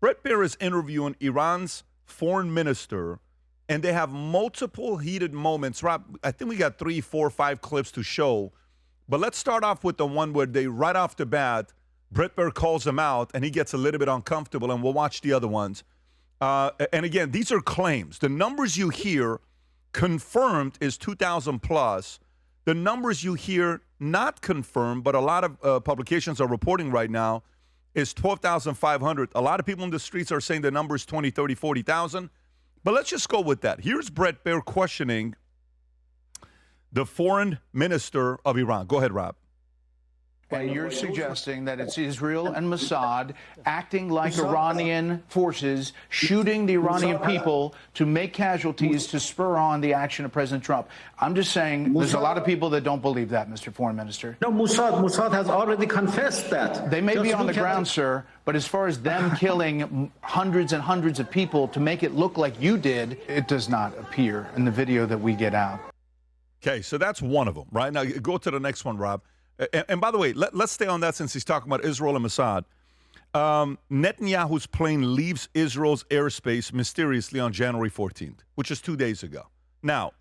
Bret Baier is interviewing Iran's foreign minister, and they have multiple heated moments. Rob, I think we got 3, 4, 5 clips to show. But let's start off with the one where they, right off the bat, Bret Baier calls him out, and he gets a little bit uncomfortable, and we'll watch the other ones. And again, these are claims. The numbers you hear confirmed is 2,000 plus. The numbers you hear not confirmed, but a lot of publications are reporting right now, is 12,500. A lot of people in the streets are saying the number is 20, 30, 40,000. But let's just go with that. Here's Bret Baier questioning the foreign minister of Iran. Go ahead, Rob. And you're suggesting that it's Israel and Mossad acting like Iranian forces, shooting the Iranian people to make casualties to spur on the action of President Trump. I'm just saying there's a lot of people that don't believe that, Mr. Foreign Minister. No, Mossad has already confessed that. They may be on the ground, sir, but as far as them killing hundreds and hundreds of people to make it look like you did, it does not appear in the video that we get out. Okay, so that's one of them, right? Now, go to the next one, Rob. And by the way, let's stay on that since he's talking about Israel and Mossad. Netanyahu's plane leaves Israel's airspace mysteriously on January 14th, which is 2 days ago. Now,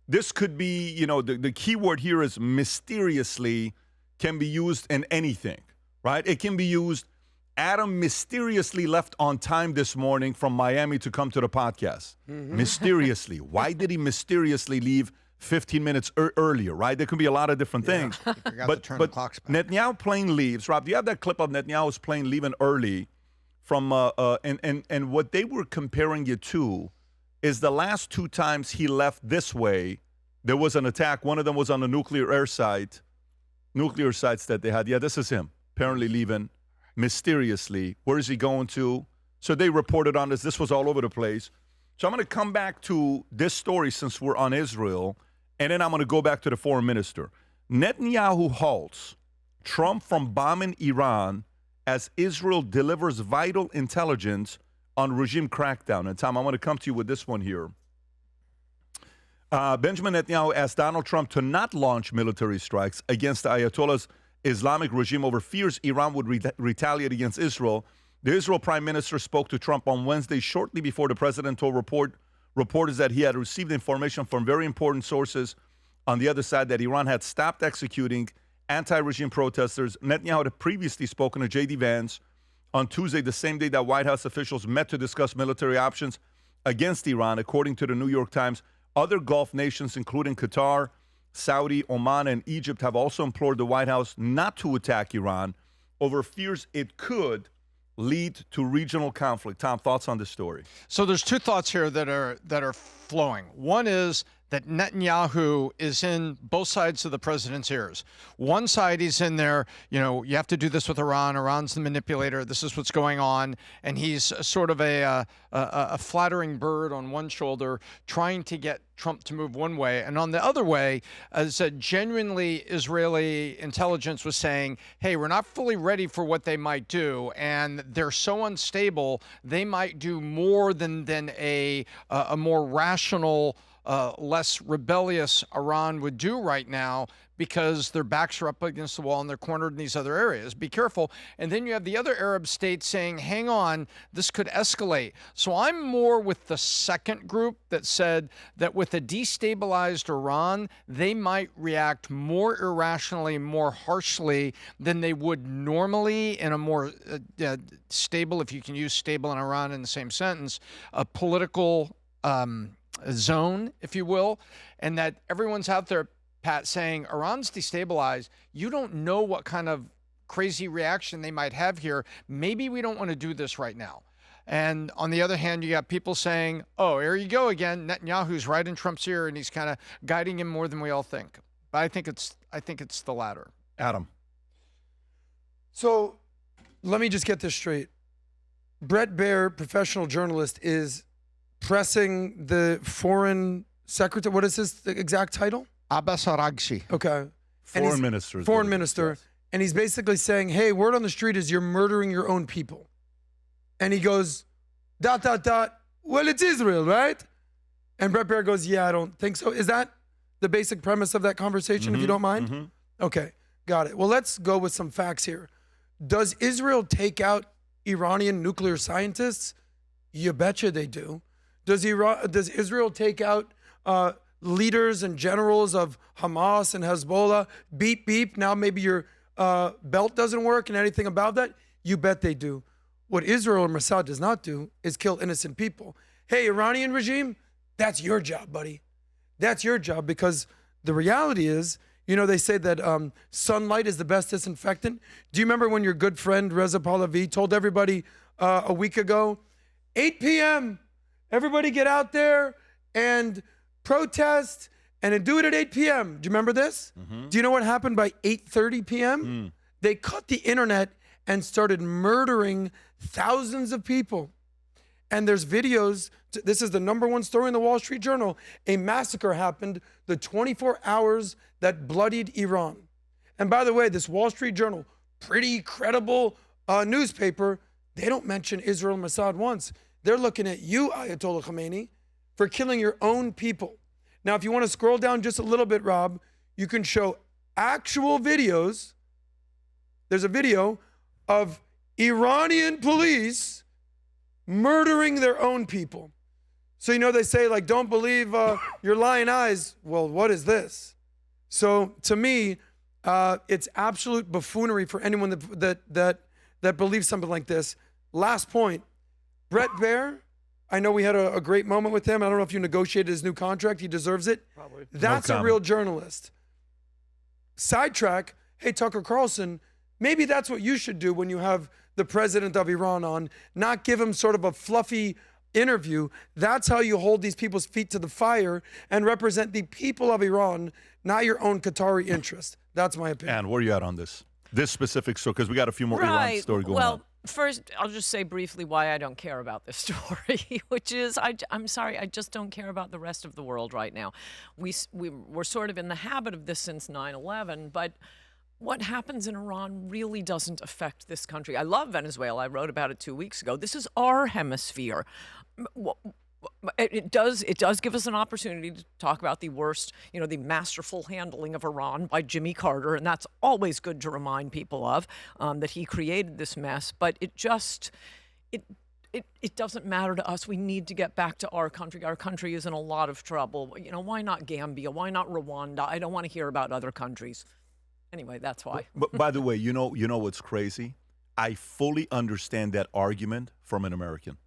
this could be, you know, the key word here is mysteriously, can be used in anything, right? It can be used, Adam mysteriously left on time this morning from Miami to come to the podcast. Mysteriously. Why did he mysteriously leave 15 minutes earlier, right? There could be a lot of different things. But Netanyahu plane leaves. Rob, do you have that clip of Netanyahu's plane leaving early from, and what they were comparing it to is the last 2 times he left this way, there was an attack. One of them was on a nuclear sites that they had. Yeah, this is him, apparently leaving mysteriously. Where is he going to? So they reported on this. This was all over the place. So I'm going to come back to this story since we're on Israel, and then I'm going to go back to the foreign minister. Netanyahu halts Trump from bombing Iran as Israel delivers vital intelligence on regime crackdown. And Tom, I want to come to you with this one here. Benjamin Netanyahu asked Donald Trump to not launch military strikes against the Ayatollah's Islamic regime over fears Iran would retaliate against Israel. The Israel prime minister spoke to Trump on Wednesday shortly before the president told reporters that he had received information from very important sources on the other side that Iran had stopped executing anti-regime protesters. Netanyahu had previously spoken to J.D. Vance on Tuesday, the same day that White House officials met to discuss military options against Iran. According to the New York Times, other Gulf nations, including Qatar, Saudi, Oman, and Egypt, have also implored the White House not to attack Iran over fears it could lead to regional conflict. Tom, thoughts on this story? So there's 2 thoughts here that are flowing. One is that Netanyahu is in both sides of the president's ears. One side, he's in there, you know, you have to do this with Iran. Iran's the manipulator. This is what's going on. And he's sort of a flattering bird on one shoulder, trying to get Trump to move one way. And on the other way, as a genuinely Israeli intelligence was saying, hey, we're not fully ready for what they might do. And they're so unstable, they might do more than a more rational, less rebellious Iran would do right now, because their backs are up against the wall and they're cornered in these other areas. Be careful. And then you have the other Arab states saying, hang on, this could escalate. So I'm more with the second group that said that with a destabilized Iran, they might react more irrationally, more harshly than they would normally in a more stable, if you can use stable and Iran in the same sentence, a political zone, if you will, and that everyone's out there, Pat, saying Iran's destabilized. You don't know what kind of crazy reaction they might have here. Maybe we don't want to do this right now. And on the other hand, you got people saying, oh, here you go again. Netanyahu's right in Trump's ear, and he's kind of guiding him more than we all think. But I think it's the latter. Adam. So let me just get this straight. Bret Baier, professional journalist, is pressing the foreign secretary. What is his exact title? Abbas Araghchi. Okay. Foreign minister. Foreign minister. Yes. And he's basically saying, hey, word on the street is you're murdering your own people. And he goes, ... well, it's Israel, right? And Bret Baier goes, yeah, I don't think so. Is that the basic premise of that conversation, if you don't mind? Okay, got it. Well, let's go with some facts here. Does Israel take out Iranian nuclear scientists? You betcha they do. Does Israel take out leaders and generals of Hamas and Hezbollah? Beep, beep. Now maybe your belt doesn't work and anything about that? You bet they do. What Israel or Mossad does not do is kill innocent people. Hey, Iranian regime, that's your job, buddy. That's your job, because the reality is, you know, they say that sunlight is the best disinfectant. Do you remember when your good friend Reza Pahlavi told everybody a week ago, 8 p.m., everybody get out there and protest and then do it at 8 p.m. Do you remember this? Do you know what happened by 8:30 p.m.? They cut the internet and started murdering thousands of people. And there's videos. This is the #1 story in the Wall Street Journal. A massacre happened the 24 hours that bloodied Iran. And by the way, this Wall Street Journal, pretty credible newspaper, they don't mention Israel and Mossad once. They're looking at you, Ayatollah Khamenei, for killing your own people. Now, if you want to scroll down just a little bit, Rob, you can show actual videos. There's a video of Iranian police murdering their own people. So, you know, they say, like, don't believe your lying eyes. Well, what is this? So, to me, it's absolute buffoonery for anyone that believes something like this. Last point, Bret Baier, I know we had a great moment with him. I don't know if you negotiated his new contract. He deserves it. Probably. That's a real journalist. Sidetrack, hey, Tucker Carlson, maybe that's what you should do when you have the president of Iran on, not give him sort of a fluffy interview. That's how you hold these people's feet to the fire and represent the people of Iran, not your own Qatari interest. That's my opinion. And where are you at on this specific story? Because we got a few more Iran story going on. First, I'll just say briefly why I don't care about this story, which is, I'm sorry, I just don't care about the rest of the world right now. We're sort of in the habit of this since 9/11, but what happens in Iran really doesn't affect this country. I love Venezuela. I wrote about it 2 weeks ago. This is our hemisphere. It does give us an opportunity to talk about the worst, you know, the masterful handling of Iran by Jimmy Carter, and that's always good to remind people of, that he created this mess. But it doesn't matter to us. We need to get back to our country. Our country is in a lot of trouble. You know, why not Gambia? Why not Rwanda? I don't want to hear about other countries. Anyway, that's why. But by the way, you know what's crazy? I fully understand that argument from an American.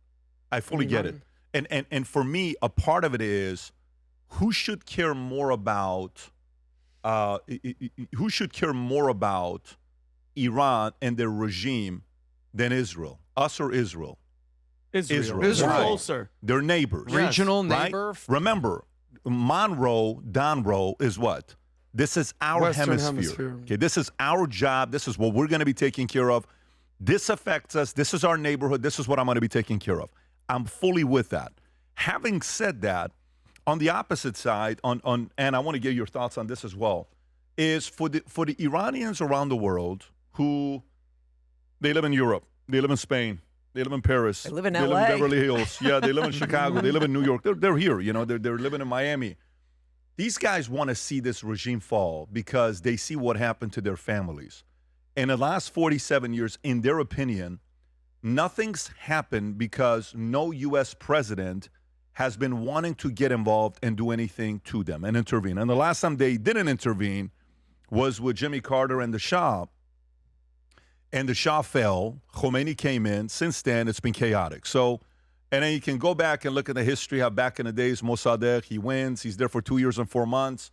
I fully get it. And for me, a part of it is who should care more about Iran and their regime than Israel? Us or Israel? Israel. Right. Closer. They're neighbors. Regional Right? neighbor. Remember, Monroe is what? This is our Western hemisphere. Okay, this is our job. This is what we're going to be taking care of. This affects us. This is our neighborhood. This is what I'm going to be taking care of. I'm fully with that. Having said that, on the opposite side, and I want to get your thoughts on this as well, is for the Iranians around the world who they live in Europe, they live in Spain, they live in Paris, They live in they LA. live in Beverly Hills, yeah, they live in Chicago, they live in New York. They're here, you know, they're living in Miami. These guys want to see this regime fall because they see what happened to their families. In the last 47 years, in their opinion, nothing's happened because no U.S. president has been wanting to get involved and do anything to them and intervene. And the last time they didn't intervene was with Jimmy Carter and the Shah. And the Shah fell. Khomeini came in. Since then, it's been chaotic. So, and then you can go back and look at the history, how back in the days, Mossadegh, he wins. He's there for 2 years and 4 months.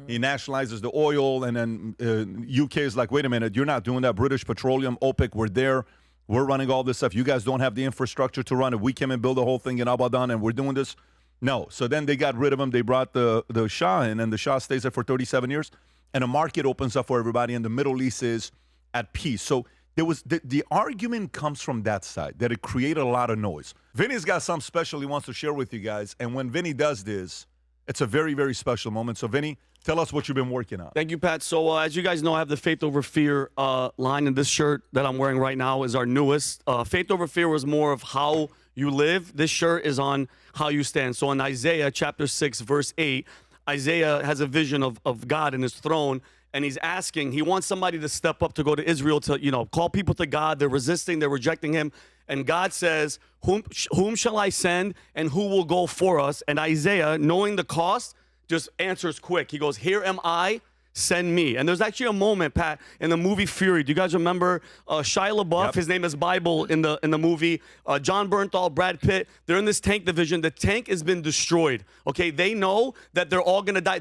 He nationalizes the oil. And then UK is like, wait a minute, you're not doing that. British Petroleum, OPEC, we're there. We're running all this stuff. You guys don't have the infrastructure to run it. We came and built the whole thing in Abadan, and we're doing this. No. So then they got rid of him. They brought the Shah in, and the Shah stays there for 37 years. And the market opens up for everybody, and the Middle East is at peace. So there was the argument comes from that side, that it created a lot of noise. Vinny's got something special he wants to share with you guys. And when Vinny does this, it's a very, very special moment. So, Vinny, tell us what you've been working on. Thank you, Pat. So, as you guys know, I have the Faith Over Fear line, and this shirt that I'm wearing right now is our newest. Faith Over Fear was more of how you live. This shirt is on how you stand. So, in Isaiah chapter 6, verse 8, Isaiah has a vision of God in his throne, and he's asking, he wants somebody to step up to go to Israel to, call people to God. They're resisting, they're rejecting him. And God says, whom shall I send and who will go for us? And Isaiah, knowing the cost, just answers quick. He goes, here am I, send me. And there's actually a moment, Pat, in the movie Fury. Do you guys remember Shia LaBeouf? Yep. His name is Bible in the movie. John Bernthal, Brad Pitt. They're in this tank division. The tank has been destroyed. Okay, they know that they're all gonna die.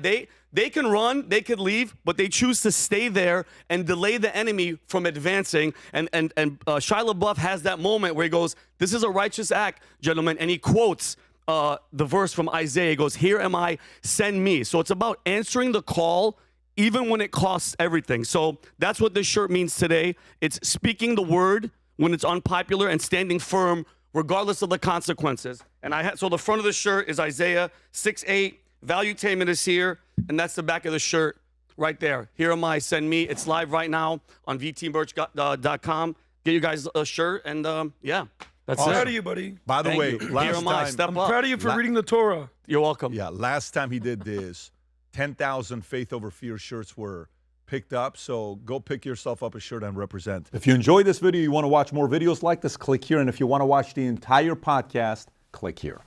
They can run, they could leave, but they choose to stay there and delay the enemy from advancing. And Shia LaBeouf has that moment where he goes, "This is a righteous act, gentlemen," and he quotes the verse from Isaiah. He goes, "Here am I, send me." So it's about answering the call, even when it costs everything. So that's what this shirt means today. It's speaking the word when it's unpopular and standing firm regardless of the consequences. And so the front of the shirt is Isaiah 6:8. Valuetainment is here, and that's the back of the shirt right there. Here am I, send me. It's live right now on vtmerch.com. Get you guys a shirt, and yeah, that's I'm it. proud of you, buddy. By the Thank way, you. last Here am I, time, step I'm up. proud of you for reading the Torah. You're welcome. yeah, last time he did this, 10,000 Faith Over Fear shirts were picked up. So go pick yourself up a shirt and represent. If you enjoyed this video, you want to watch more videos like this, click here. And if you want to watch the entire podcast, click here.